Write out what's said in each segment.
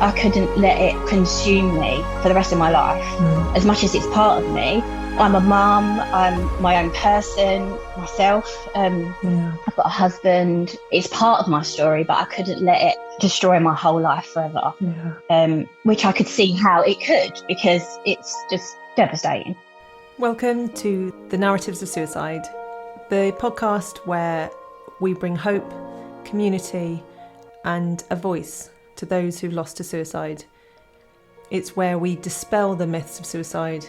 I couldn't let it consume me for the rest of my life. As much as it's part of me, I'm a mum, I'm my own person, myself. I've got a husband. It's part of my story, but I couldn't let it destroy my whole life forever. Which I could see how it could, because it's just devastating. Welcome to The Narratives of Suicide, the podcast where we bring hope, community, and a voice to those who've lost to suicide. It's where we dispel the myths of suicide.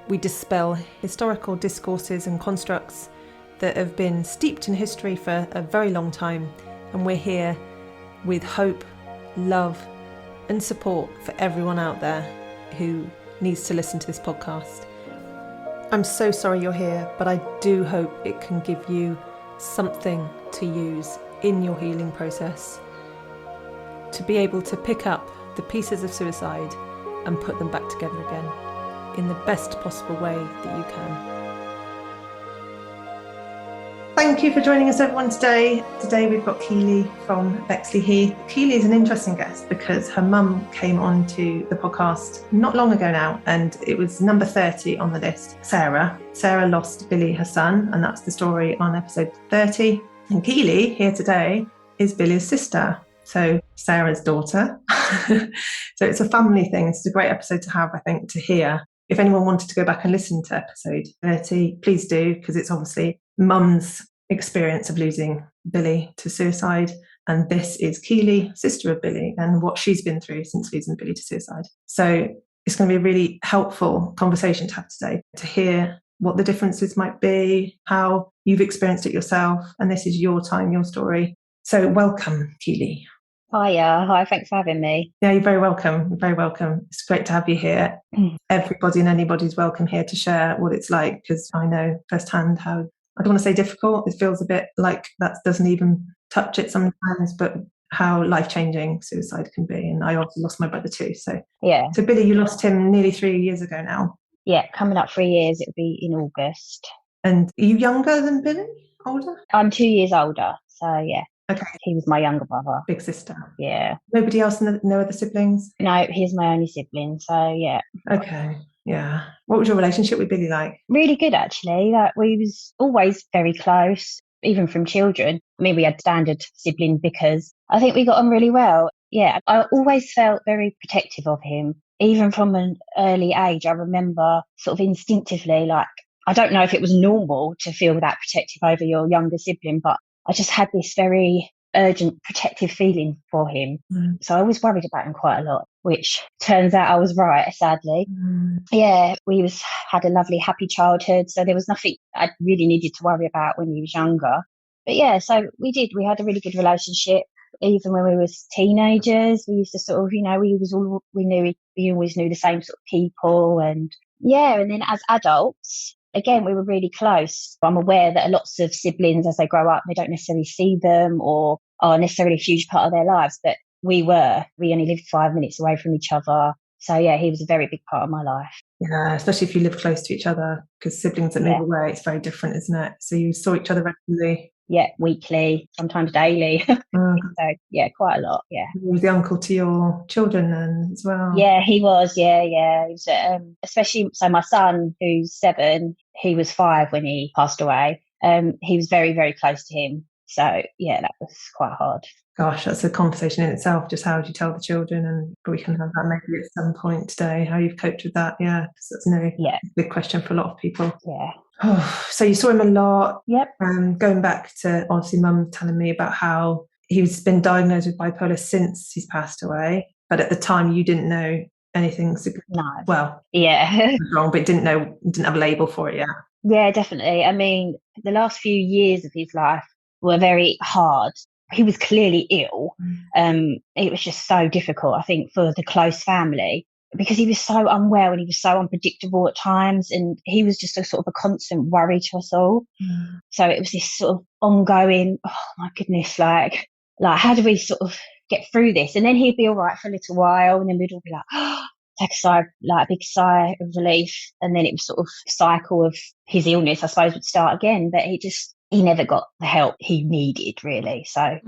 We dispel historical discourses and constructs that have been steeped in history for a very long time, and we're here with hope, love, and support for everyone out there who needs to listen to this podcast. I'm so sorry you're here, but I do hope it can give you something to use in your healing process, to be able to pick up the pieces of suicide and put them back together again in the best possible way that you can. Thank you for joining us, everyone, today. Today we've got Keelie from Bexley Heath. Keelie is an interesting guest because her mum came onto the podcast not long ago now, and it was number 30 on the list, Sara. Sara lost Billy, her son, and that's the story on episode 30. And Keelie, here today, is Billy's sister. So Sarah's daughter. So it's a family thing. It's a great episode to have, I think, to hear. If anyone wanted to go back and listen to episode 30, please do, because it's obviously mum's experience of losing Billy to suicide. And this is Keelie, sister of Billy, and what she's been through since losing Billy to suicide. So it's going to be a really helpful conversation to have today, to hear what the differences might be, how you've experienced it yourself. And this is your time, your story. So welcome, Keelie. Hiya. Hi, thanks for having me. Yeah, you're very welcome. You're very welcome. It's great to have you here. Everybody and anybody's welcome here to share what it's like, because I know firsthand how, I don't want to say difficult, it feels a bit like that doesn't even touch it sometimes, but how life-changing suicide can be. And I also lost my brother too. So Yeah. So Billy, you lost him nearly 3 years ago now. Yeah, coming up 3 years, it'll be in August. And are you younger than Billy? Older? I'm 2 years older, so yeah. Okay. He was my younger brother. Big sister. Yeah. Nobody else, no other siblings? No, he's my only sibling, so yeah. Okay, yeah. What was your relationship with Billy like? Really good, actually. Like, we was always very close, even from children. I mean, we had standard sibling bickers. I think we got on really well. Yeah, I always felt very protective of him. Even from an early age, I remember sort of instinctively, like, I don't know if it was normal to feel that protective over your younger sibling, but I just had this very urgent protective feeling for him. So I was worried about him quite a lot, which turns out I was right, sadly. Yeah, we had a lovely, happy childhood. So there was nothing I really needed to worry about when he was younger. But yeah, so we had a really good relationship. Even when we was teenagers, we used to sort of, we always knew the same sort of people. And yeah, and then as adults, again, we were really close. I'm aware that lots of siblings, as they grow up, they don't necessarily see them or are necessarily a huge part of their lives, but we only lived 5 minutes away from each other. So yeah, he was a very big part of my life. Yeah, especially if you live close to each other, because siblings that move away, it's very different, isn't it? So you saw each other regularly? Yeah, weekly, sometimes daily. So yeah, quite a lot, yeah. He was the uncle to your children then as well? Yeah, he was, yeah. He was, especially, so my son, who's 7, he was 5 when he passed away. He was very, very close to him. So yeah, that was quite hard. Gosh, that's a conversation in itself. Just how do you tell the children? And we can have that maybe at some point today, how you've coped with that. Yeah, because that's a big question for a lot of people. Yeah. Oh, so you saw him a lot. Yep. Going back to, obviously, Mum telling me about how he's been diagnosed with bipolar since he's passed away. But at the time, you didn't know anything. No. Well, yeah. wrong, but didn't have a label for it yet. Yeah, definitely. I mean, the last few years of his life were very hard. He was clearly ill. It was just so difficult, I think, for the close family, because he was so unwell and he was so unpredictable at times, and he was just a sort of a constant worry to us all. So it was this sort of ongoing, oh my goodness, like how do we sort of get through this? And then he'd be all right for a little while, and then we'd all be like, oh, take a big sigh of relief, and then it was sort of cycle of his illness, I suppose, would start again. But he never got the help he needed, really. So,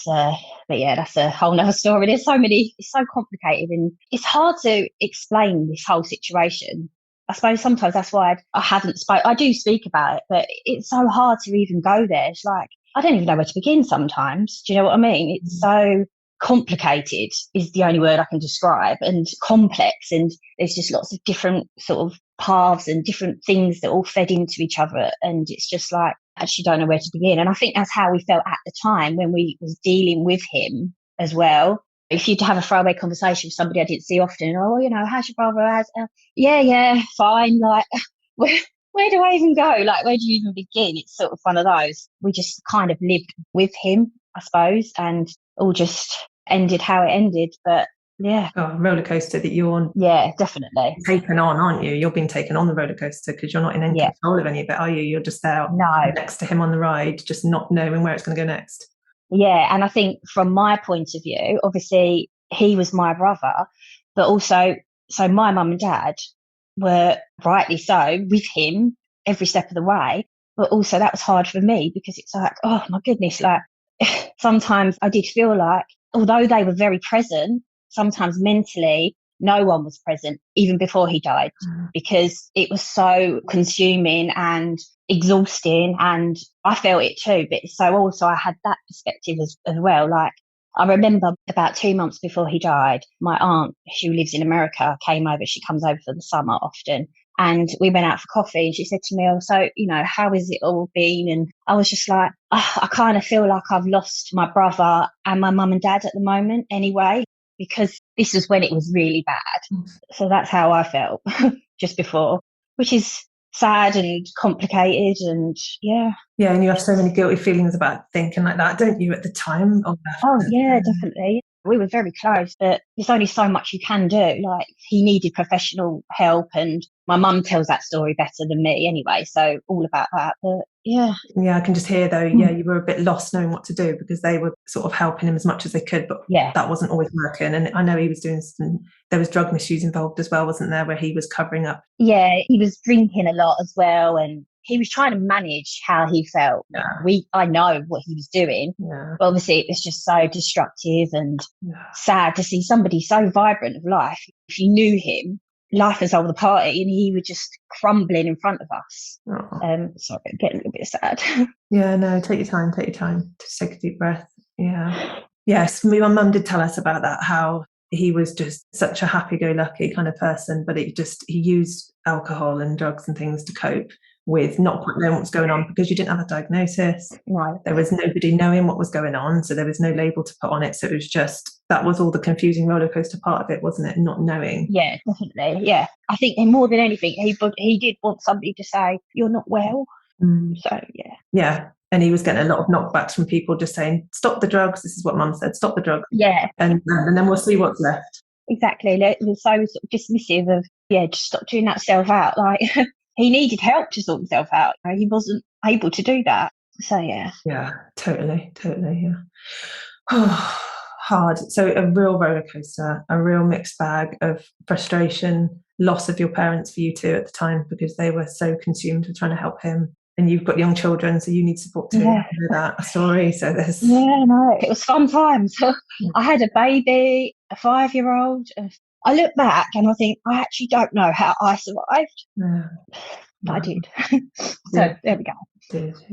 but yeah, that's a whole nother story. There's so many, it's so complicated and it's hard to explain this whole situation. I suppose sometimes that's why I haven't I do speak about it, but it's so hard to even go there. It's like, I don't even know where to begin sometimes. Do you know what I mean? It's so complicated is the only word I can describe, and complex. And there's just lots of different sort of paths and different things that all fed into each other. And it's just like, I actually don't know where to begin. And I think that's how we felt at the time when we was dealing with him as well. If you'd have a throwaway conversation with somebody I didn't see often, oh, you know, how's your brother? Yeah, fine. Like, where do I even go? Like, where do you even begin? It's sort of one of those. We just kind of lived with him, I suppose, and all just ended how it ended. But yeah. Oh, roller coaster that you're on. Yeah, definitely. Taken on, aren't you? You're being taken on the roller coaster because you're not in any control of any of it, are you? You're just there next to him on the ride, just not knowing where it's going to go next. Yeah, and I think from my point of view, obviously he was my brother, but also, so my mum and dad were rightly so with him every step of the way. But also that was hard for me because it's like, oh my goodness, like sometimes I did feel like, although they were very present, sometimes mentally no one was present even before he died because it was so consuming and exhausting, and I felt it too. But so also I had that perspective as well. Like, I remember about 2 months before he died, my aunt, who lives in America, came over. She comes over for the summer often. And we went out for coffee and she said to me, oh, so, you know, how has it all been? And I was just like, oh, I kind of feel like I've lost my brother and my mum and dad at the moment anyway, because this was when it was really bad. So that's how I felt just before, which is sad and complicated. And yeah, and you have so many guilty feelings about thinking like that, don't you, at the time? Oh yeah, definitely. We were very close, but there's only so much you can do. Like, he needed professional help, and my mum tells that story better than me anyway, so all about that. But yeah, I can just hear though, you were a bit lost knowing what to do because they were sort of helping him as much as they could, but that wasn't always working. And I know he was doing there was drug misuse involved as well, wasn't there, where he was covering up? Yeah, he was drinking a lot as well, and he was trying to manage how he felt. I know what he was doing, but obviously it was just so destructive and sad to see somebody so vibrant of life. If you knew him, life was all the party, and he was just crumbling in front of us. Sorry, I'm getting a little bit sad. No, take your time. Just take a deep breath. Yes, my mum did tell us about that, how he was just such a happy-go-lucky kind of person, but he used alcohol and drugs and things to cope with not quite knowing what was going on because you didn't have a diagnosis. There was nobody knowing what was going on, so there was no label to put on it. So it was just, that was all the confusing roller coaster part of it, wasn't it? Not knowing. Yeah, definitely. Yeah, I think more than anything, he did want somebody to say, "You're not well." So yeah. And he was getting a lot of knockbacks from people just saying, "Stop the drugs." This is what Mum said. "Stop the drugs." Yeah, and then we'll see what's left. Exactly. They're so sort of dismissive of, just stop doing that self out. Like, he needed help to sort himself out. He wasn't able to do that. So yeah, totally. Hard. So a real roller coaster, a real mixed bag of frustration, loss of your parents for you two at the time because they were so consumed with trying to help him. And you've got young children, so you need support too. Yeah. I know that story. So there's it was fun times. I had a baby, a 5-year-old. I look back and I think, I actually don't know how I survived. But I did. So there we go.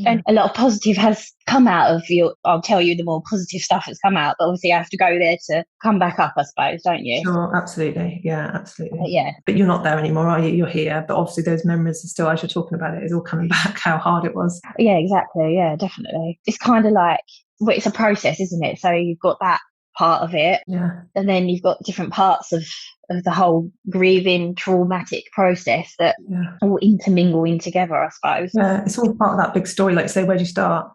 And a lot of positive has come out of you. I'll tell you the more positive stuff has come out, but obviously I have to go there to come back up, I suppose, don't you? Sure, absolutely. Yeah, absolutely. But but you're not there anymore, are you? You're here, but obviously those memories are still, as you're talking about it, is all coming back, how hard it was. Yeah, exactly. Yeah, definitely. It's kind of like, well, it's a process, isn't it? So you've got that part of it, and then you've got different parts of the whole grieving traumatic process that all intermingle in together, I suppose. It's all part of that big story. Like, say, where do you start?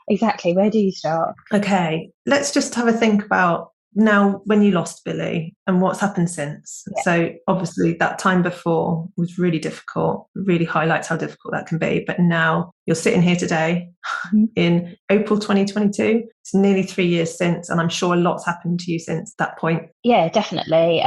Exactly. Where do you start? Okay, let's just have a think about now when you lost Billy and what's happened since. So obviously that time before was really difficult, really highlights how difficult that can be. But now you're sitting here today in April 2022. It's nearly 3 years since, and I'm sure a lot's happened to you since that point. Yeah, definitely.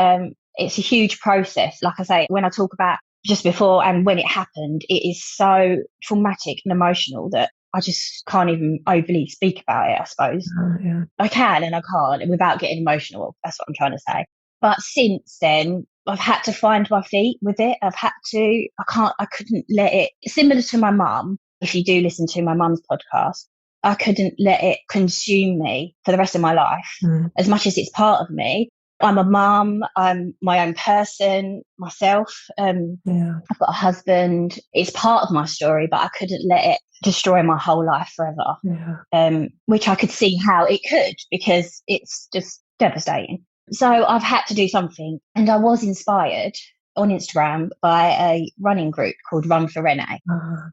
It's a huge process. Like I say, when I talk about just before and when it happened, it is so traumatic and emotional that I just can't even overly speak about it, I suppose. Yeah. I can and I can't without getting emotional. That's what I'm trying to say. But since then, I've had to find my feet with it. I couldn't let it, similar to my mum, if you do listen to my mum's podcast, I couldn't let it consume me for the rest of my life. As much as it's part of me, I'm a mum, I'm my own person, myself. I've got a husband. It's part of my story, but I couldn't let it destroy my whole life forever. Which I could see how it could, because it's just devastating. So I've had to do something. And I was inspired on Instagram by a running group called Run for Renee.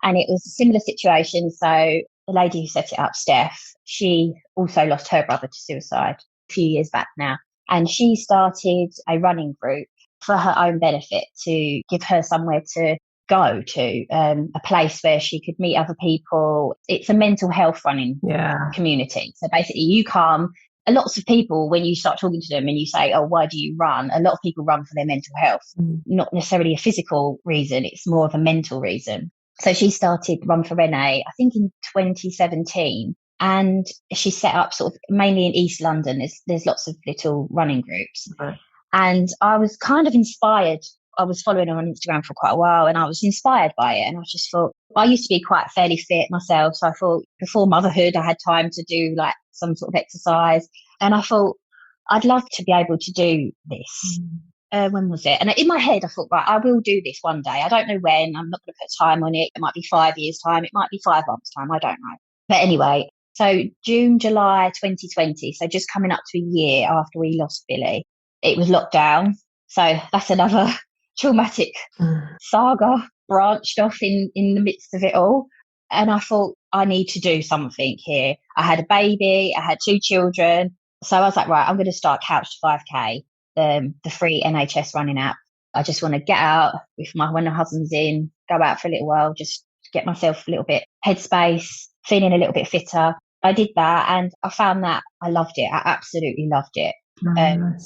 And it was a similar situation. So the lady who set it up, Steph, she also lost her brother to suicide a few years back now. And she started a running group for her own benefit to give her somewhere to go to, a place where she could meet other people. It's a mental health running community. So basically you come, lots of people, when you start talking to them and you say, oh, why do you run? A lot of people run for their mental health, not necessarily a physical reason. It's more of a mental reason. So she started Run for Renee, I think in 2017. And she set up sort of mainly in East London. There's lots of little running groups. And I was kind of inspired. I was following her on Instagram for quite a while and I was inspired by it. And I just thought, I used to be quite fairly fit myself. So I thought before motherhood, I had time to do like some sort of exercise. And I thought, I'd love to be able to do this. When was it? And in my head, I thought, right, I will do this one day. I don't know when. I'm not going to put time on it. It might be 5 years' time. It might be 5 months' time. I don't know. But anyway, so June, July 2020, so just coming up to a year after we lost Billy, it was lockdown. So that's another traumatic saga branched off in the midst of it all. And I thought, I need to do something here. I had a baby, I had 2 children. So I was like, right, I'm going to start Couch to 5K, the free NHS running app. I just want to get out when my husband's in, go out for a little while, just get myself a little bit headspace, feeling a little bit fitter. I did that and I found that I loved it. I absolutely loved it.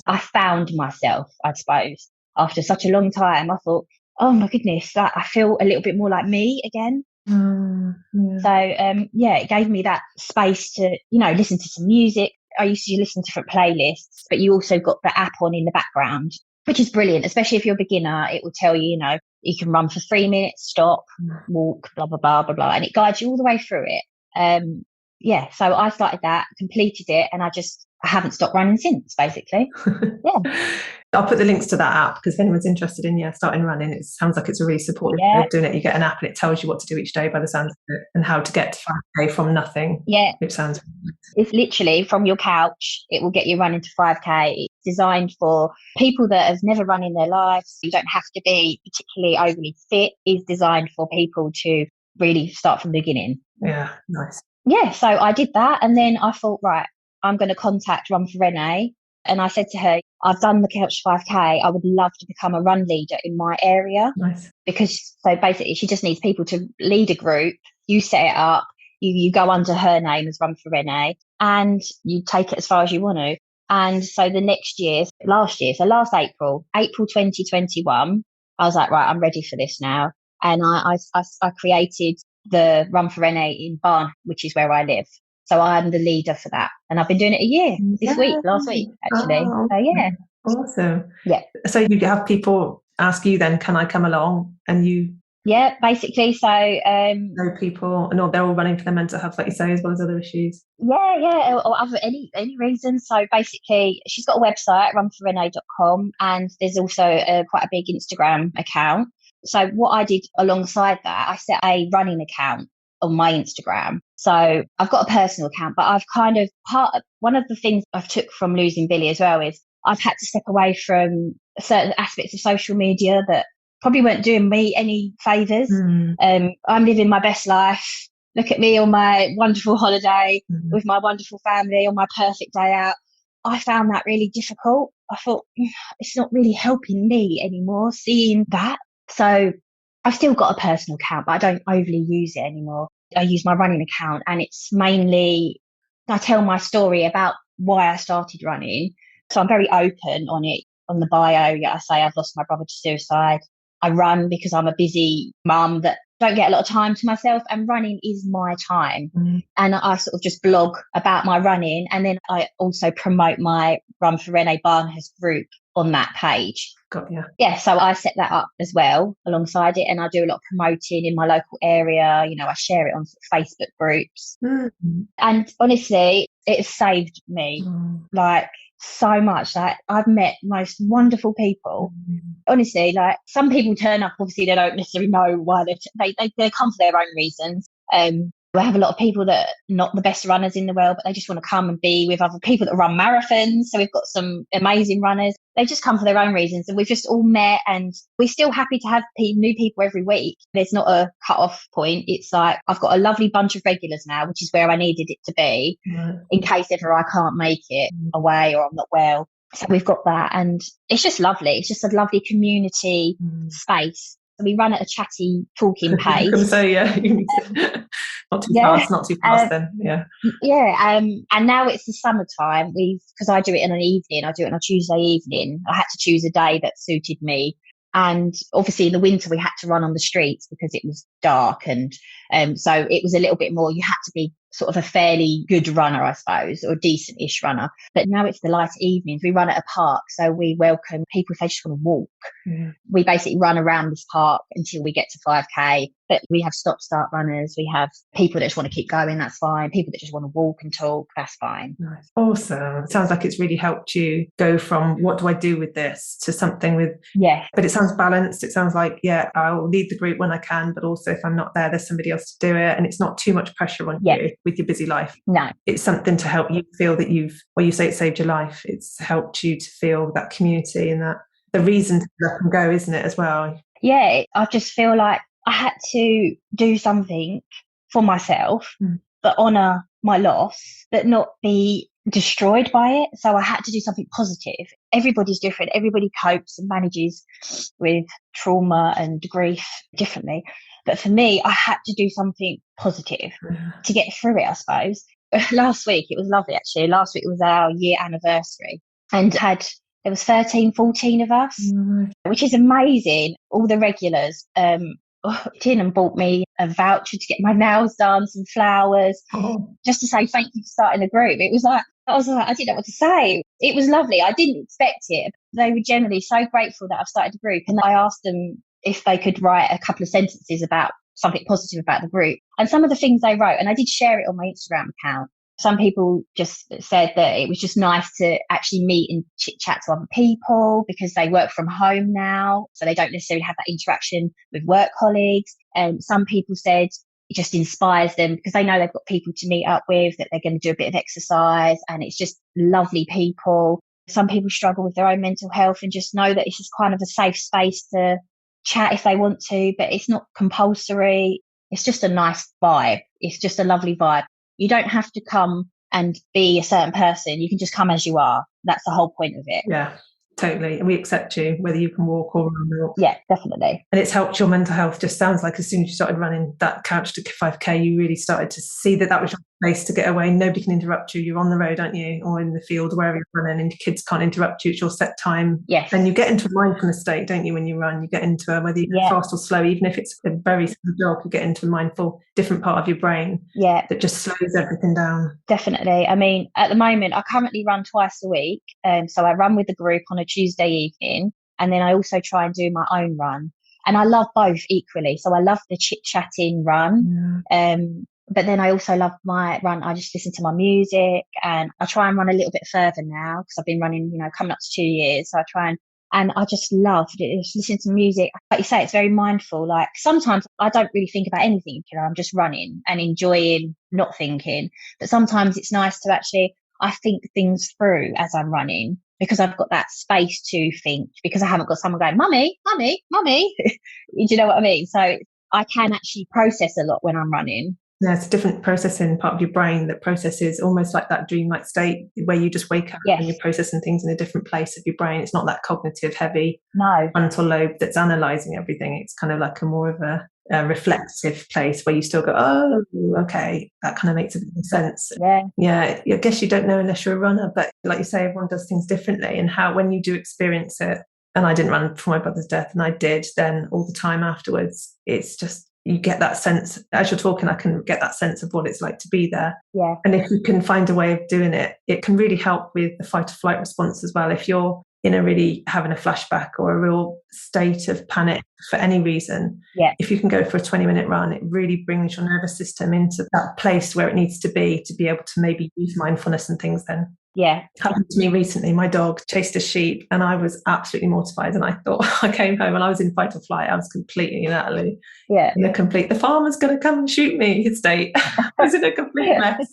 I found myself, I suppose, after such a long time. I thought, oh my goodness, I feel a little bit more like me again. So, it gave me that space to, listen to some music. I used to listen to different playlists, but you also got the app on in the background, which is brilliant, especially if you're a beginner. It will tell you, you can run for 3 minutes, stop, walk, blah, blah, blah, blah, blah. And it guides you all the way through it. So I started that, completed it, and I haven't stopped running since, basically. I'll put the links to that app because if anyone's interested in starting running, it sounds like it's a really supportive way of doing it. You get an app and it tells you what to do each day by the sounds of it and how to get to 5K from nothing. Which sounds... It's literally from your couch. It will get you running to 5K. It's designed for people that have never run in their lives. You don't have to be particularly overly fit. It's designed for people to really start from the beginning. Yeah, nice. So I did that. And then I thought, right, I'm going to contact Run for Renee. And I said to her, I've done the Couch 5K. I would love to become a run leader in my area. Nice. Because so basically she just needs people to lead a group. You set it up. You go under her name as Run for Renee and you take it as far as you want to. And so the next year, last April 2021, I was like, right, I'm ready for this now. And I created the Run for Renee in Barn, which is where I live. So I'm the leader for that. And I've been doing it a year last week, actually. Awesome. Yeah. So you have people ask you then, can I come along? And you... Yeah, basically. So know people, and they're all running for their mental health, like you say, as well as other issues. Or other any reason. So basically, she's got a website, runforrenee.com, and there's also quite a big Instagram account. So what I did alongside that, I set a running account on my Instagram. So I've got a personal account, but I've one of the things I've took from losing Billy as well is I've had to step away from certain aspects of social media that probably weren't doing me any favours. I'm living my best life. Look at me on my wonderful holiday with my wonderful family on my perfect day out. I found that really difficult. I thought it's not really helping me anymore seeing that. So I've still got a personal account, but I don't overly use it anymore. I use my running account and it's mainly, I tell my story about why I started running. So I'm very open on it. On the bio, I say I've lost my brother to suicide. I run because I'm a busy mum that don't get a lot of time to myself, and running is my time. And I sort of just blog about my running, and then I also promote my Run for Renee Barnhurst group on that page. Got you. Yeah, so I set that up as well alongside it, and I do a lot of promoting in my local area. You know, I share it on sort of Facebook groups. And honestly, it saved me like so much. Like, I've met most wonderful people. Honestly, like, some people turn up, obviously they don't necessarily know why they come for their own reasons. We have a lot of people that are not the best runners in the world, but they just want to come and be with other people that run marathons. So we've got some amazing runners. They just come for their own reasons, and we've just all met, and we're still happy to have new people every week. There's not a cut-off point. It's like, I've got a lovely bunch of regulars now, which is where I needed it to be, in case ever I can't make it away or I'm not well. So we've got that, and it's just lovely. It's just a lovely community space. So we run at a chatty, talking pace. So yeah, not too fast then. And now it's the summertime. Because I do it in an evening. I do it on a Tuesday evening. I had to choose a day that suited me. And obviously in the winter we had to run on the streets because it was dark, and so it was a little bit more, you had to be sort of a fairly good runner, I suppose, or decent-ish runner. But now it's the light evenings. We run at a park, so we welcome people if they just want to walk. We basically run around this park until we get to 5K. But we have stop-start runners. We have people that just want to keep going, that's fine. People that just want to walk and talk, that's fine. Nice. Awesome. It sounds like it's really helped you go from what do I do with this to something with... Yeah. But it sounds balanced. It sounds like, yeah, I'll lead the group when I can, but also if I'm not there, there's somebody else to do it. And it's not too much pressure on you with your busy life. No. It's something to help you feel that you say it saved your life. It's helped you to feel that community and that the reason to let them go, isn't it, as well? Yeah, I just feel like I had to do something for myself, but honour my loss, but not be destroyed by it. So I had to do something positive. Everybody's different. Everybody copes and manages with trauma and grief differently. But for me, I had to do something positive to get through it, I suppose. Last week, it was lovely, actually. Last week was our year anniversary, and there was 13, 14 of us, which is amazing. All the regulars in and bought me a voucher to get my nails done, some flowers, just to say thank you for starting the group. It was like, I didn't know what to say. It was lovely. I didn't expect it. They were generally so grateful that I've started the group. And I asked them if they could write a couple of sentences about something positive about the group. And some of the things they wrote, and I did share it on my Instagram account. Some people just said that it was just nice to actually meet and chit chat to other people because they work from home now, so they don't necessarily have that interaction with work colleagues. And some people said it just inspires them because they know they've got people to meet up with, that they're going to do a bit of exercise, and it's just lovely people. Some people struggle with their own mental health and just know that it's just kind of a safe space to chat if they want to, but it's not compulsory. It's just a nice vibe. It's just a lovely vibe. You don't have to come and be a certain person. You can just come as you are. That's the whole point of it. Yeah, totally. And we accept you, whether you can walk or run. Yeah, definitely. And it's helped your mental health. Just sounds like as soon as you started running that couch to 5K, you really started to see that was your place to get away. Nobody can interrupt you. You're on the road, aren't you? Or in the field, wherever you're running, and your kids can't interrupt you. It's your set time. Yes. And you get into a mindfulness state, don't you, when you run? You get into whether you're fast or slow, even if it's a very simple jog, you get into a mindful, different part of your brain that just slows everything down. Definitely. I mean, at the moment, I currently run twice a week. So I run with the group on a Tuesday evening, and then I also try and do my own run. And I love both equally. So I love the chit-chatting run. But then I also love my run. I just listen to my music, and I try and run a little bit further now because I've been running, coming up to 2 years. So I try and I just love listening to music. Like you say, it's very mindful. Like sometimes I don't really think about anything. I'm just running and enjoying, not thinking. But sometimes it's nice to actually, I think things through as I'm running, because I've got that space to think, because I haven't got someone going, mummy, mummy, mummy. Do you know what I mean? So I can actually process a lot when I'm running. Yeah, it's a different processing part of your brain that processes almost like that dreamlike state where you just wake up and you're processing things in a different place of your brain. It's not that cognitive heavy frontal lobe that's analysing everything. It's kind of like a more of a reflective place where you still go, oh, okay, that kind of makes a bit of sense. Yeah, I guess you don't know unless you're a runner, but like you say, everyone does things differently, and how when you do experience it, and I didn't run for my brother's death, and I did then all the time afterwards. It's just, you get that sense, as you're talking, I can get that sense of what it's like to be there. Yeah. And if you can find a way of doing it, it can really help with the fight or flight response as well. If you're in a really having a flashback or a real state of panic for any reason, if you can go for a 20-minute run, it really brings your nervous system into that place where it needs to be able to maybe use mindfulness and things then. Yeah. Happened to me recently. My dog chased a sheep and I was absolutely mortified. And I thought, I came home and I was in fight or flight. I was completely and utterly in a complete, the farmer's going to come and shoot me state. I was in a complete mess.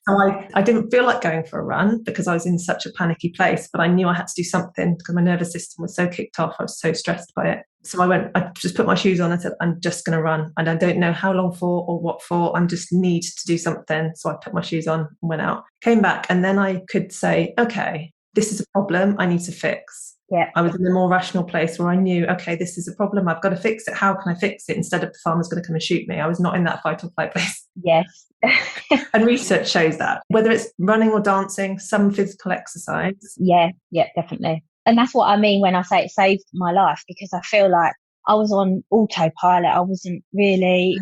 So I didn't feel like going for a run because I was in such a panicky place, but I knew I had to do something because my nervous system was so kicked off. I was so stressed by it. So I just put my shoes on and said, I'm just going to run. And I don't know how long for or what for. I just need to do something. So I put my shoes on and went out, came back. And then I could say, okay, this is a problem I need to fix. Yeah. I was in a more rational place where I knew, okay, this is a problem. I've got to fix it. How can I fix it? Instead of the farmer's going to come and shoot me. I was not in that fight or flight place. Yes. And research shows that whether it's running or dancing, some physical exercise. Yeah, definitely. And that's what I mean when I say it saved my life, because I feel like I was on autopilot. I wasn't really,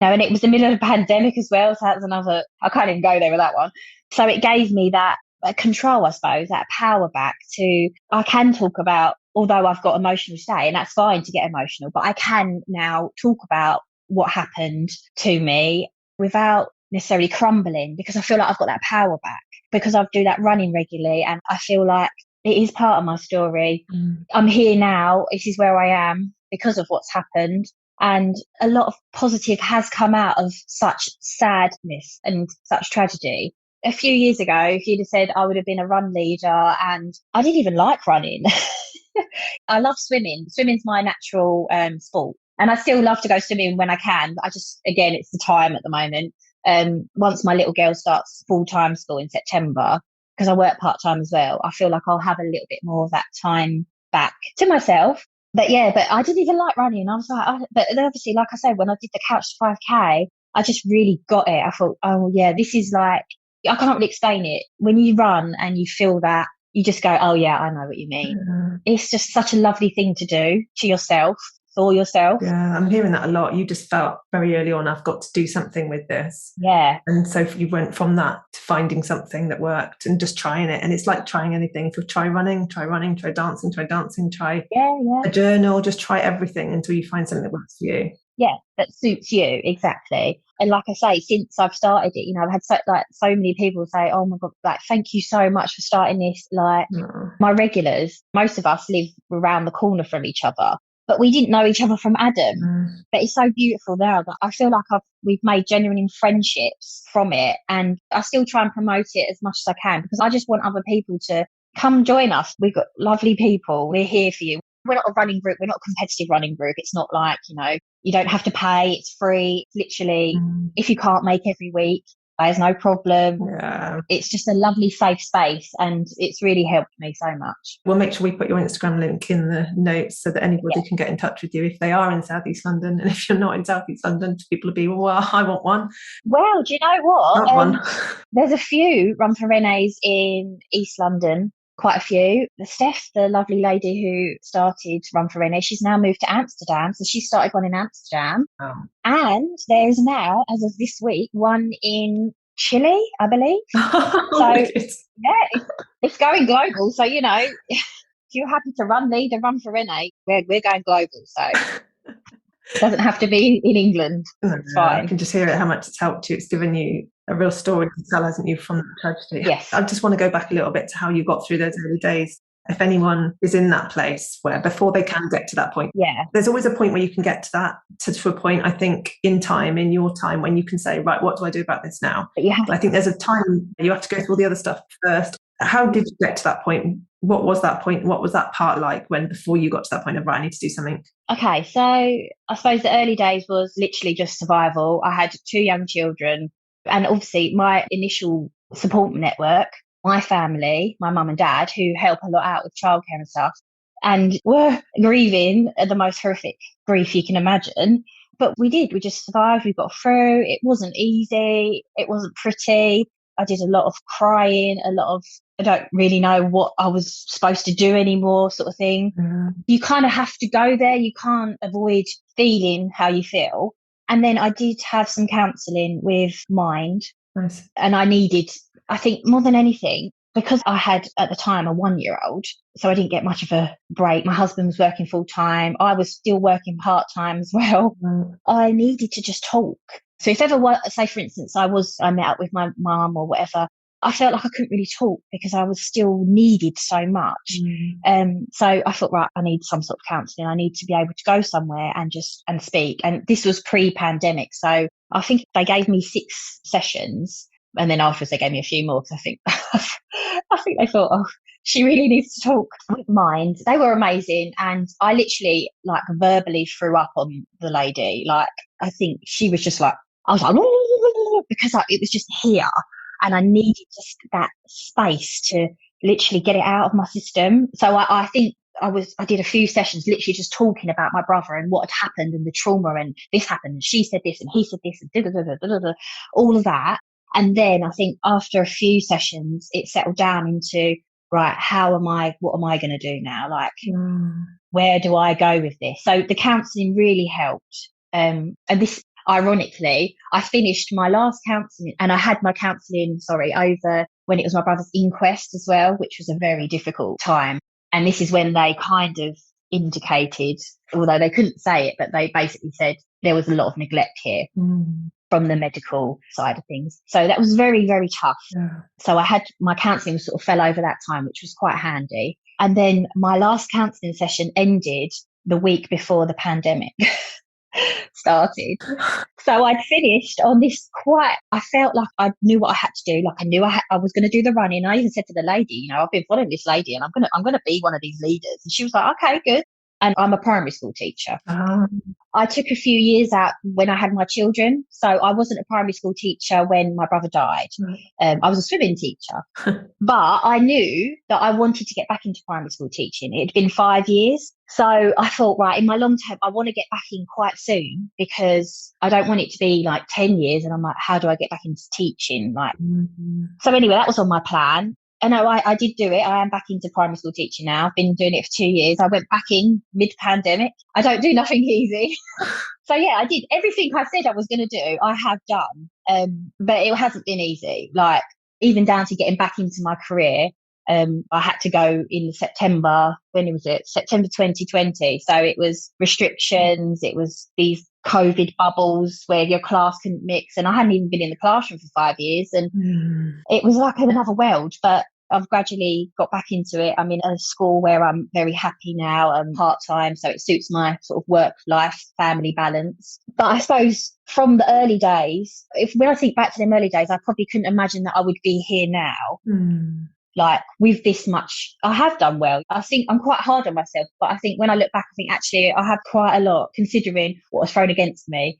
and it was the middle of the pandemic as well. So that was another, I can't even go there with that one. So it gave me that control, I suppose, that power back to, I can talk about, although I've got emotional today, and that's fine to get emotional, but I can now talk about what happened to me without necessarily crumbling, because I feel like I've got that power back because I do that running regularly, and I feel like it is part of my story. I'm here now. This is where I am because of what's happened. And a lot of positive has come out of such sadness and such tragedy. A few years ago, if you'd have said I would have been a run leader, and I didn't even like running. I love swimming. Swimming's my natural sport. And I still love to go swimming when I can. But I just, again, it's the time at the moment. Once my little girl starts full-time school in September, because I work part-time as well, I feel like I'll have a little bit more of that time back to myself. But I didn't even like running. I was like, but obviously, like I said, when I did the Couch to 5K, I just really got it. I thought, oh yeah, this is like, I can't really explain it. When you run and you feel that, you just go, oh yeah, I know what you mean. It's just such a lovely thing to do to yourself, for yourself. Yeah, I'm hearing that a lot. You just felt very early on, I've got to do something with this. Yeah. And so you went from that to finding something that worked and just trying it. And it's like trying anything. If you try running, try dancing, try a journal, just try everything until you find something that works for you. Yeah, that suits you, exactly. And like I say, since I've started it, I've had so many people say, oh my God, like, thank you so much for starting this. Like my regulars, most of us live around the corner from each other, but we didn't know each other from Adam. But it's so beautiful now that I feel like we've made genuine friendships from it. And I still try and promote it as much as I can, because I just want other people to come join us. We've got lovely people. We're here for you. We're not a running group. We're not a competitive running group. It's not like, you don't have to pay. It's free. It's literally, if you can't make every week, there's no problem. Yeah. It's just a lovely, safe space, and it's really helped me so much. We'll make sure we put your Instagram link in the notes so that anybody can get in touch with you if they are in South East London. And if you're not in South East London, people will be, well, I want one. Well, do you know what? One. There's a few Run for Renee's in East London. Quite a few. Steph, the lovely lady who started Run for Renee, she's now moved to Amsterdam. So she started one in Amsterdam. Oh. And there's now, as of this week, one in Chile, I believe. So it's going global. So, if you're happy to lead a Run for Renee, we're going global. So it doesn't have to be in England. It's fine. I can just hear it, how much it's helped you. It's given you a real story to tell, hasn't you, from the tragedy? Yes. I just want to go back a little bit to how you got through those early days. If anyone is in that place where before they can get to that point, there's always a point where you can get to that, to a point, I think, in your time, when you can say, right, what do I do about this now? I think there's a time you have to go through all the other stuff first. How did you get to that point? What was that point? What was that part like before you got to that point of, right, I need to do something? Okay, so I suppose the early days was literally just survival. I had 2 young children, and obviously my initial support network, my family, my mum and dad, who help a lot out with childcare and stuff, and were grieving the most horrific grief you can imagine. But we just survived. We got through. It wasn't easy. It wasn't pretty. I did a lot of crying, a lot of I don't really know what I was supposed to do anymore, sort of thing. You kind of have to go there. You can't avoid feeling how you feel. And then I did have some counselling with Mind. Nice. And I needed, I think more than anything, because I had at the time a 1-year-old, so I didn't get much of a break. My husband was working full time. I was still working part time as well. I needed to just talk. So if ever, say for instance, I met up with my mum or whatever, I felt like I couldn't really talk because I was still needed so much. So I thought, right, I need some sort of counselling. I need to be able to go somewhere and speak. And this was pre-pandemic. So I think they gave me 6 sessions. And then afterwards they gave me a few more because I think I think they thought, oh, she really needs to talk. With Mind, they were amazing, and I literally like verbally threw up on the lady. Like I think she was just like, I was like, because it was just here, and I needed just that space to literally get it out of my system. So I think I did a few sessions literally just talking about my brother and what had happened and the trauma and this happened and she said this and he said this and all of that. And then I think after a few sessions, it settled down into, right, what am I going to do now? Like, where do I go with this? So the counselling really helped. And this, ironically, I finished my last counselling and I had my counselling, over when it was my brother's inquest as well, which was a very difficult time. And this is when they kind of indicated, although they couldn't say it, but they basically said there was a lot of neglect here. From the medical side of things. So that was very, very tough. So I had my counselling sort of fell over that time, which was quite handy. And then my last counselling session ended the week before the pandemic started. So I'd finished on this I felt like I knew what I had to do. Like I knew I was going to do the running. I even said to the lady, I've been following this lady and I'm going to be one of these leaders. And she was like, okay, good. And I'm a primary school teacher. I took a few years out when I had my children. So I wasn't a primary school teacher when my brother died. I was a swimming teacher. But I knew that I wanted to get back into primary school teaching. It had been 5 years. So I thought, right, in my long term, I want to get back in quite soon because I don't want it to be like 10 years. And I'm like, how do I get back into teaching? So anyway, that was on my plan. And I did do it. I am back into primary school teaching now. I've been doing it for 2 years. I went back in mid-pandemic. I don't do nothing easy. So yeah, I did everything I said I was going to do. I have done. But it hasn't been easy. Like even down to getting back into my career. I had to go in September. When was it? September 2020. So it was restrictions. It was these COVID bubbles where your class couldn't mix. And I hadn't even been in the classroom for 5 years. And it was like another world. But I've gradually got back into it. I'm in a school where I'm very happy now. I'm part-time, so it suits my sort of work-life, family balance. But I suppose from the early days, when I think back to them early days, I probably couldn't imagine that I would be here now. Like with this much, I have done well. I think I'm quite hard on myself, but I think when I look back, I think actually I have quite a lot considering what was thrown against me.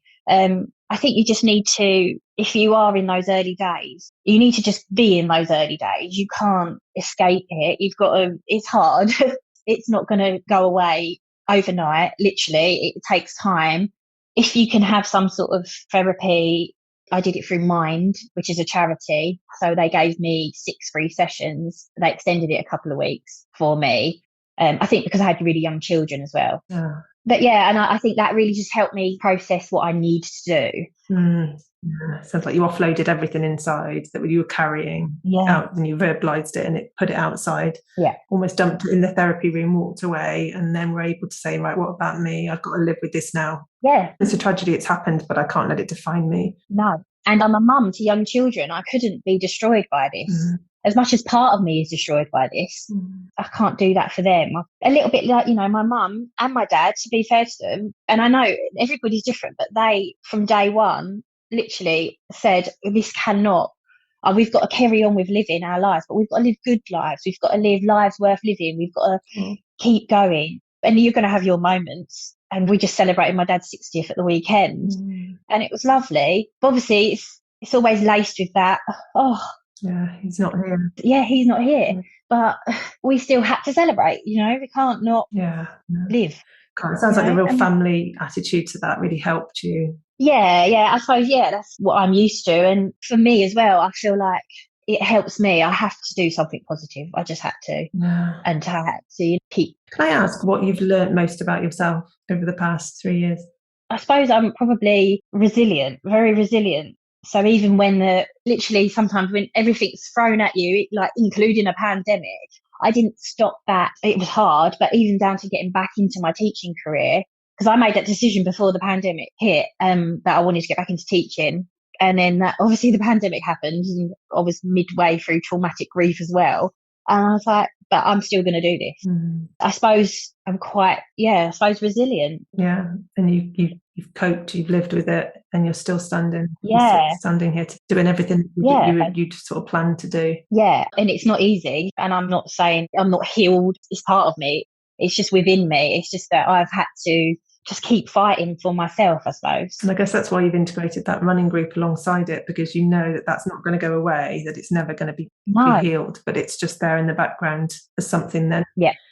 I think you just need to, if you are in those early days, you need to just be in those early days. You can't escape it. You've got to, it's hard. It's not going to go away overnight. Literally, it takes time. If you can have some sort of therapy, I did it through Mind, which is a charity. So they gave me 6 free sessions. They extended it a couple of weeks for me. I think because I had really young children as well. But yeah, and I think that really just helped me process what I need to do. Sounds like you offloaded everything inside that you were carrying out, and you verbalized it and it put it outside. Almost dumped it in the therapy room, walked away, and then were able to say, right, what about me? I've got to live with this now. It's a tragedy, it's happened, but I can't let it define me. No. And I'm a mum to young children. I couldn't be destroyed by this. As much as part of me is destroyed by this, I can't do that for them. A little bit like, my mum and my dad, to be fair to them, and I know everybody's different, but they, from day one, literally said, this cannot, we've got to carry on with living our lives, but we've got to live good lives. We've got to live lives worth living. We've got to keep going. And you're going to have your moments. And we just celebrated my dad's 60th at the weekend. And it was lovely. But obviously, it's always laced with that, he's not here. Yeah, he's not here. But we still had to celebrate, we can't not live. God, it sounds like the real family attitude to that really helped you. Yeah, I suppose, that's what I'm used to. And for me as well, I feel like it helps me. I have to do something positive. I just had to. Yeah. And I had to keep. Can I ask what you've learned most about yourself over the past 3 years? I suppose I'm probably resilient, very resilient. So even when literally sometimes when everything's thrown at you, like including a pandemic, I didn't stop that. It was hard, but even down to getting back into my teaching career, because I made that decision before the pandemic hit, that I wanted to get back into teaching. And then that, obviously the pandemic happened and I was midway through traumatic grief as well. And I was like, but I'm still going to do this. I suppose I'm quite, resilient. Yeah. And you've coped, you've lived with it, and you're still standing. Yeah. You're standing here doing everything you'd sort of planned to do. Yeah. And it's not easy. And I'm not saying I'm not healed. It's part of me. It's just within me. It's just that I've had to just keep fighting for myself, I suppose. And I guess that's why you've integrated that running group alongside it, because you know that that's not going to go away, that it's never going to be healed, but it's just there in the background as something then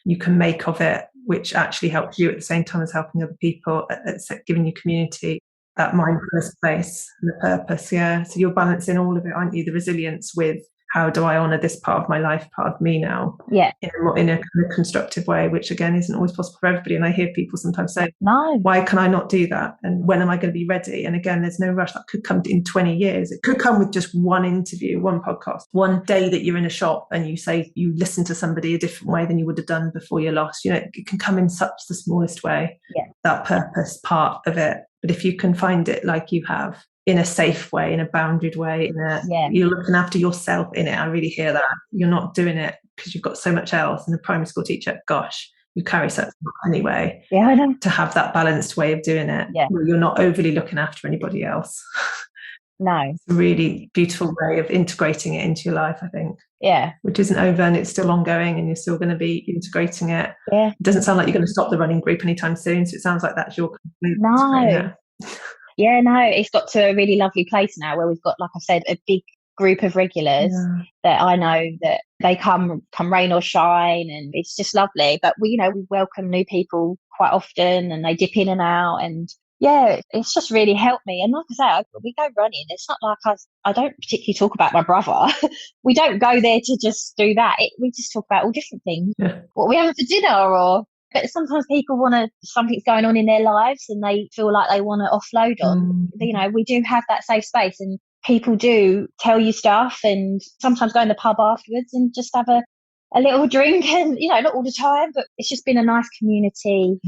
you can make of it, which actually helps you at the same time as helping other people. It's giving you community, that mindfulness place and the purpose. Yeah. So you're balancing all of it, aren't you? The resilience with, how do I honour this part of my life, part of me now? Yeah. In a kind of constructive way, which again isn't always possible for everybody. And I hear people sometimes say, no, why can I not do that? And when am I going to be ready? And again, there's no rush. That could come in 20 years. It could come with just one interview, one podcast, one day that you're in a shop and you say you listen to somebody a different way than you would have done before you lost. You know, it can come in such the smallest way, that purpose part of it. But if you can find it like you have, in a safe way, in a boundaried way, you're looking after yourself in it. I really hear that. You're not doing it because you've got so much else. And a primary school teacher, gosh, you carry such anyway. Yeah, I know. To have that balanced way of doing it, where you're not overly looking after anybody else. No. It's a really beautiful way of integrating it into your life, I think. Yeah. Which isn't over and it's still ongoing and you're still going to be integrating it. Yeah. It doesn't sound like you're going to stop the running group anytime soon. So it sounds like that's your complete. No. Yeah, no, it's got to a really lovely place now where we've got, like I said, a big group of regulars that I know that they come rain or shine, and it's just lovely. But we welcome new people quite often and they dip in and out, and it's just really helped me. And like I say, we go running. It's not like I don't particularly talk about my brother. We don't go there to just do that. We just talk about all different things. Yeah. What we having for dinner, but sometimes people something's going on in their lives and they feel like they want to offload on. We do have that safe space and people do tell you stuff, and sometimes go in the pub afterwards and just have a little drink, and, not all the time, but it's just been a nice community.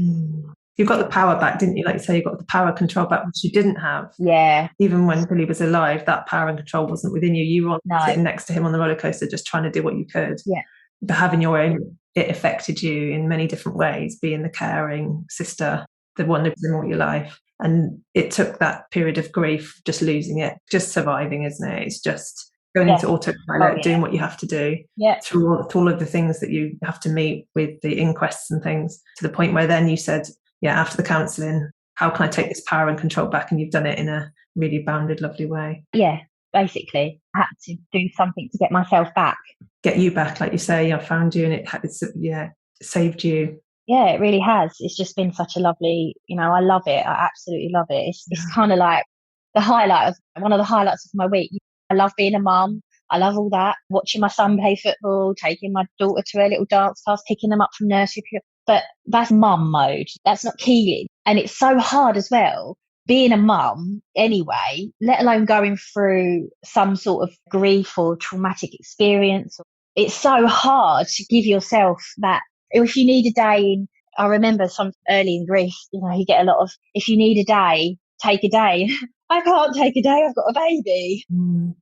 You got the power back, didn't you? Like you say, you got the power control back, which you didn't have. Yeah. Even when Billy was alive, that power and control wasn't within you. You were sitting next to him on the roller coaster, just trying to do what you could. Yeah. But having your own, it affected you in many different ways, being the caring sister, the one that was in all your life. And it took that period of grief, just losing it, just surviving, isn't it? It's just going into autopilot, doing what you have to do through all of the things that you have to meet with the inquests and things, to the point where then you said, after the counselling, how can I take this power and control back? And you've done it in a really bounded, lovely way. Yeah, basically, I had to do something to get myself back. Get you back, like you say. I found you and it saved you. Yeah, it really has. It's just been such a lovely, I love it. I absolutely love it. It's kind of like one of the highlights of my week. I love being a mum. I love all that. Watching my son play football, taking my daughter to her little dance class, picking them up from nursery. But that's mum mode. That's not Keelie. And it's so hard as well, being a mum anyway, let alone going through some sort of grief or traumatic experience. It's so hard to give yourself that. If you need a day, I remember some early in grief, you get a lot of, if you need a day, take a day. I can't take a day, I've got a baby.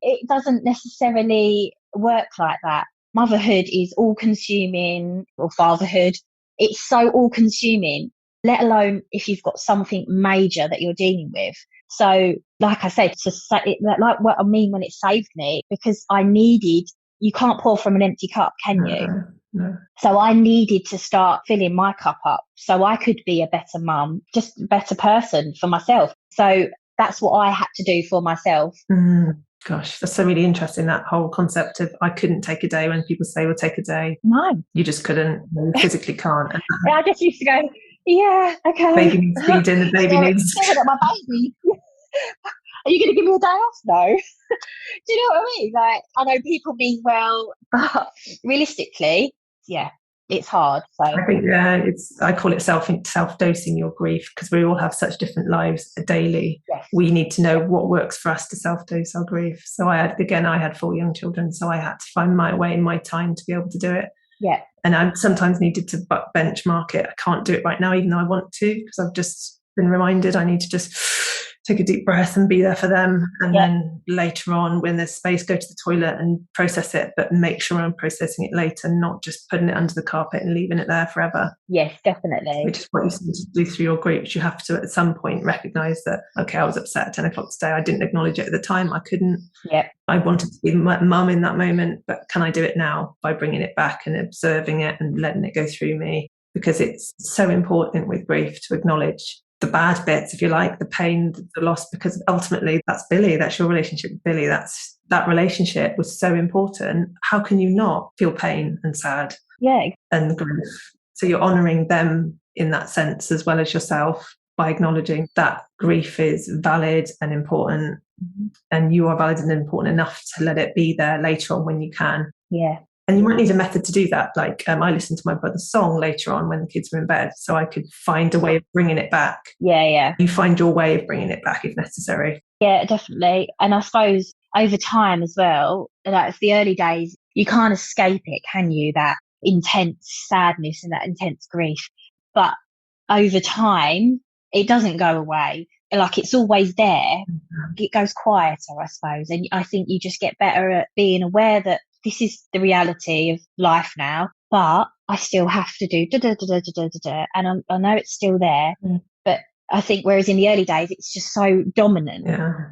It doesn't necessarily work like that. Motherhood is all consuming, or fatherhood. It's so all consuming, let alone if you've got something major that you're dealing with. So like I said, like what I mean when it saved me, because you can't pour from an empty cup, can you? No. So I needed to start filling my cup up so I could be a better mum, just a better person for myself. So that's what I had to do for myself. Gosh, that's so really interesting, that whole concept of I couldn't take a day. When people say, well, take a day. No. You just couldn't. You physically can't. I just used to go, yeah, okay. Baby needs feeding, the baby needs... my baby. Are you going to give me a day off? No. Do you know what I mean? Like, I know people mean well, but realistically, yeah, it's hard. So I think I call it self dosing your grief, because we all have such different lives daily. yes, We need to know what works for us to self dose our grief. So I had 4 young children, so I had to find my way in my time to be able to do it. yeah, And I sometimes needed to benchmark it. I can't do it right now, even though I want to, because I've just been reminded I need to just take a deep breath and be there for them. And then later on, when there's space, go to the toilet and process it, but make sure I'm processing it later, not just putting it under the carpet and leaving it there forever. yes, definitely. Which is what you seem to do through your groups. You have to, at some point, recognize that, okay, I was upset at 10 o'clock today. I didn't acknowledge it at the time. I couldn't. Yep. I wanted to be my mum in that moment, but can I do it now by bringing it back and observing it and letting it go through me? Because it's so important with grief to acknowledge the bad bits, if you like, the pain, the loss, because ultimately that's Billy, that's your relationship with Billy. That relationship was so important. How can you not feel pain and sad and grief? So you're honouring them in that sense as well as yourself by acknowledging that grief is valid and important, and you are valid and important enough to let it be there later on when you can. Yeah. And you might need a method to do that. Like I listened to my brother's song later on when the kids were in bed, so I could find a way of bringing it back. Yeah. You find your way of bringing it back if necessary. Yeah, definitely. And I suppose over time as well, like the early days, you can't escape it, can you? That intense sadness and that intense grief. But over time, it doesn't go away. Like it's always there. It goes quieter, I suppose. And I think you just get better at being aware that this is the reality of life now, but I still have to do da da da da da da da. And I know it's still there, but I think whereas in the early days, it's just so dominant,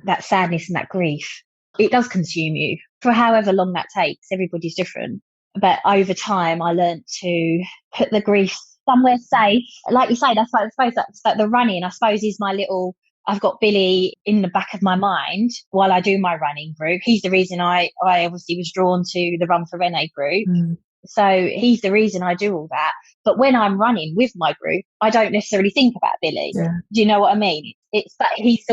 that sadness and that grief. It does consume you for however long that takes. Everybody's different. But over time, I learned to put the grief somewhere safe. Like you say, that's like, I suppose that's like the running, I suppose, is my little, I've got Billy in the back of my mind while I do my running group. He's the reason I obviously was drawn to the Run for Renee group. So he's the reason I do all that. But when I'm running with my group, I don't necessarily think about Billy. Do you know what I mean? But he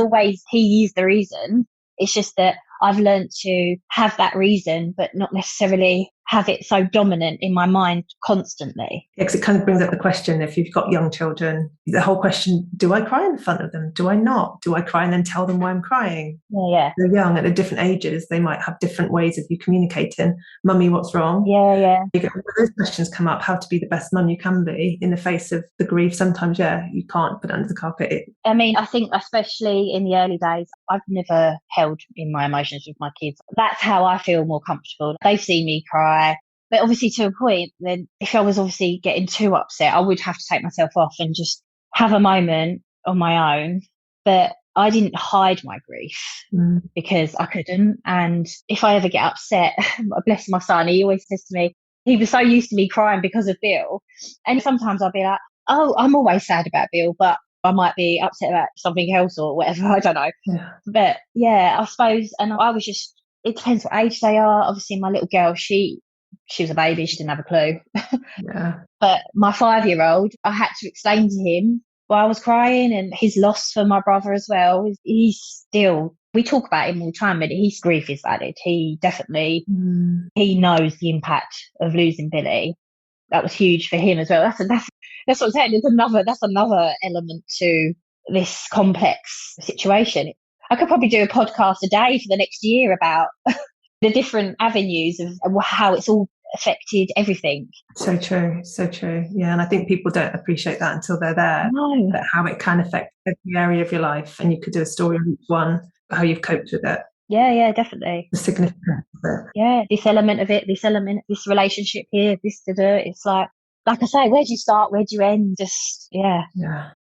is the reason. It's just that I've learned to have that reason, but not necessarily have it so dominant in my mind constantly. Because it kind of brings up the question, if you've got young children, the whole question, do I cry in front of them? Do I not? Do I cry and then tell them why I'm crying? Yeah. They're young, at different ages, they might have different ways of you communicating. Mummy, what's wrong? Yeah. When those questions come up, how to be the best mum you can be in the face of the grief. Sometimes, you can't put it under the carpet. I mean, I think especially in the early days, I've never held in my emotions with my kids. That's how I feel more comfortable. They've seen me cry. But obviously to a point, then if I was obviously getting too upset, I would have to take myself off and just have a moment on my own. But I didn't hide my grief because I couldn't. And if I ever get upset, bless my son, he always says to me, he was so used to me crying because of Bill. And sometimes I'll be like, oh, I'm always sad about Bill, but I might be upset about something else or whatever. I don't know. But I suppose, and I was just, it depends what age they are. Obviously, my little girl, she was a baby. She didn't have a clue. But my 5-year-old, I had to explain to him why I was crying and his loss for my brother as well. He's still, we talk about him all the time, but his grief is valid. He definitely, he knows the impact of losing Billy. That was huge for him as well. That's what I'm saying. That's another element to this complex situation. I could probably do a podcast a day for the next year about the different avenues of how it's all affected everything. So true. Yeah, and I think people don't appreciate that until they're there. No. But how it can affect every area of your life, and you could do a story on each one, how you've coped with it. Yeah, definitely. The significance of it. Yeah, this element of it, this relationship here, it's like I say, where do you start? Where do you end? Just, Yeah.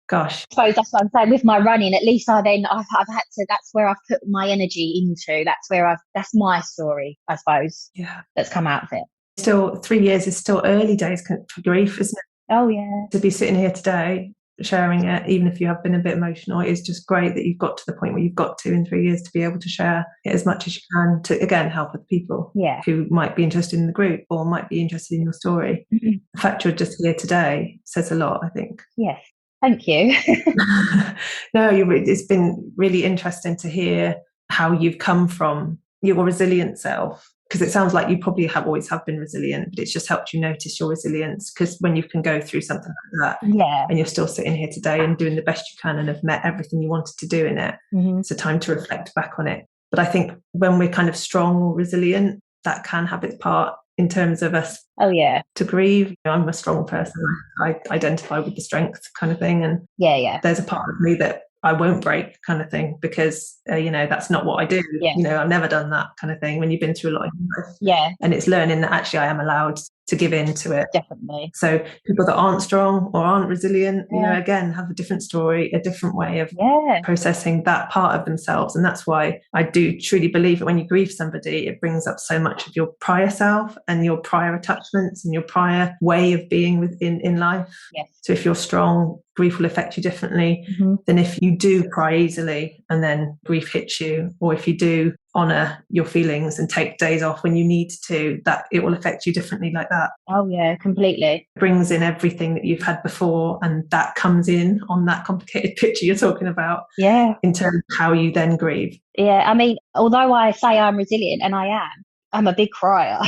Gosh. I suppose that's what I'm saying with my running. At least I've had to, that's where I've put my energy into. That's my story, I suppose. Yeah. That's come out of it. Still, 3 years is still early days for grief, isn't it? Oh, yeah. To be sitting here today, sharing it, even if you have been a bit emotional, it's just great that you've got to the point where you've got to in 3 years to be able to share it as much as you can to, again, help other people who might be interested in the group or might be interested in your story. The fact you're just here today says a lot, I think. Yes. Thank you. No, it's been really interesting to hear how you've come from your resilient self, because it sounds like you probably always have been resilient, but it's just helped you notice your resilience, because when you can go through something like that, Yeah. and you're still sitting here today and doing the best you can and have met everything you wanted to do in it, it's a time to reflect back on it. But I think when we're kind of strong or resilient, that can have its part in terms of us to grieve. I'm a strong person. I identify with the strength kind of thing. And there's a part of me that I won't break kind of thing, because, that's not what I do. I've never done that kind of thing when you've been through a lot in life. And it's learning that actually I am allowed to give in to it. Definitely. So people that aren't strong or aren't resilient, again, have a different story, a different way of processing that part of themselves. And that's why I do truly believe that when you grieve somebody, it brings up so much of your prior self and your prior attachments and your prior way of being in life. So if you're strong, grief will affect you differently than if you do cry easily and then grief hits you, or if you do honour your feelings and take days off when you need to, that it will affect you differently like that. Oh yeah, completely. It brings in everything that you've had before, and that comes in on that complicated picture you're talking about in terms of how you then grieve. I mean, although I say I'm resilient, and I'm a big crier.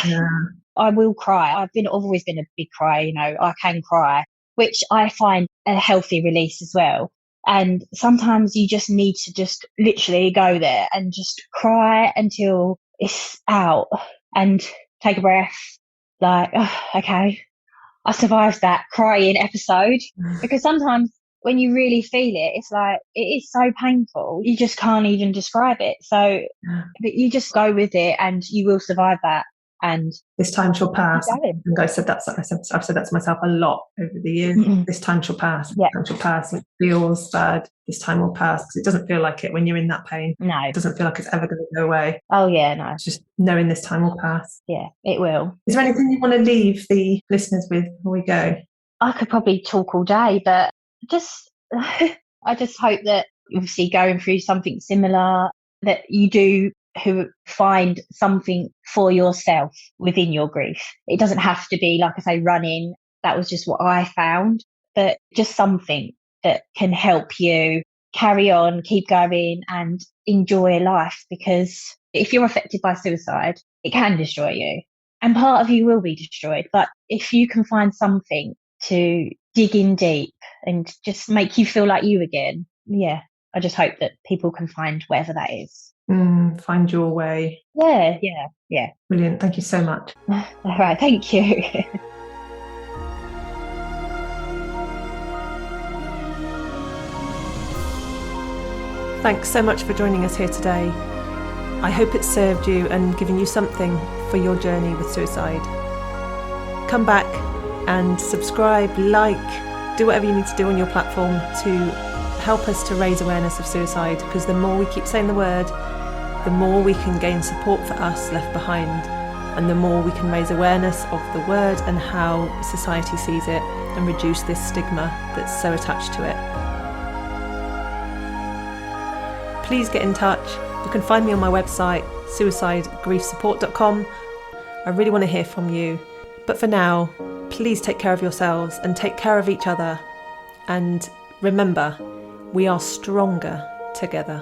I will cry. I've always been a big crier, I can cry, which I find a healthy release as well. And sometimes you just need to just literally go there and just cry until it's out and take a breath. Like, oh, okay, I survived that crying episode. Because sometimes when you really feel it, it's like, it is so painful. You just can't even describe it. So but you just go with it and you will survive that. And this time shall pass. And I've said that to myself a lot over the years. This time shall pass. This time shall pass. It feels bad. This time will pass. Because it doesn't feel like it when you're in that pain. No. It doesn't feel like it's ever going to go away. Oh yeah, no. It's just knowing this time will pass. Yeah, it will. Is there anything you want to leave the listeners with before we go? I could probably talk all day, but I just hope that, obviously, going through something similar, that you do find something for yourself within your grief. It doesn't have to be, like I say, running. That was just what I found, but just something that can help you carry on, keep going and enjoy life. Because if you're affected by suicide, it can destroy you and part of you will be destroyed. But if you can find something to dig in deep and just make you feel like you again, I just hope that people can find whatever that is. Find your way. Yeah. Brilliant. Thank you so much. All right. Thank you. Thanks so much for joining us here today. I hope it served you and given you something for your journey with suicide. Come back and subscribe, do whatever you need to do on your platform to help us to raise awareness of suicide, because the more we keep saying the word, the more we can gain support for us left behind, and the more we can raise awareness of the word and how society sees it and reduce this stigma that's so attached to it. Please get in touch. You can find me on my website, suicidegriefsupport.com. I really want to hear from you. But for now, please take care of yourselves and take care of each other. And remember, we are stronger together.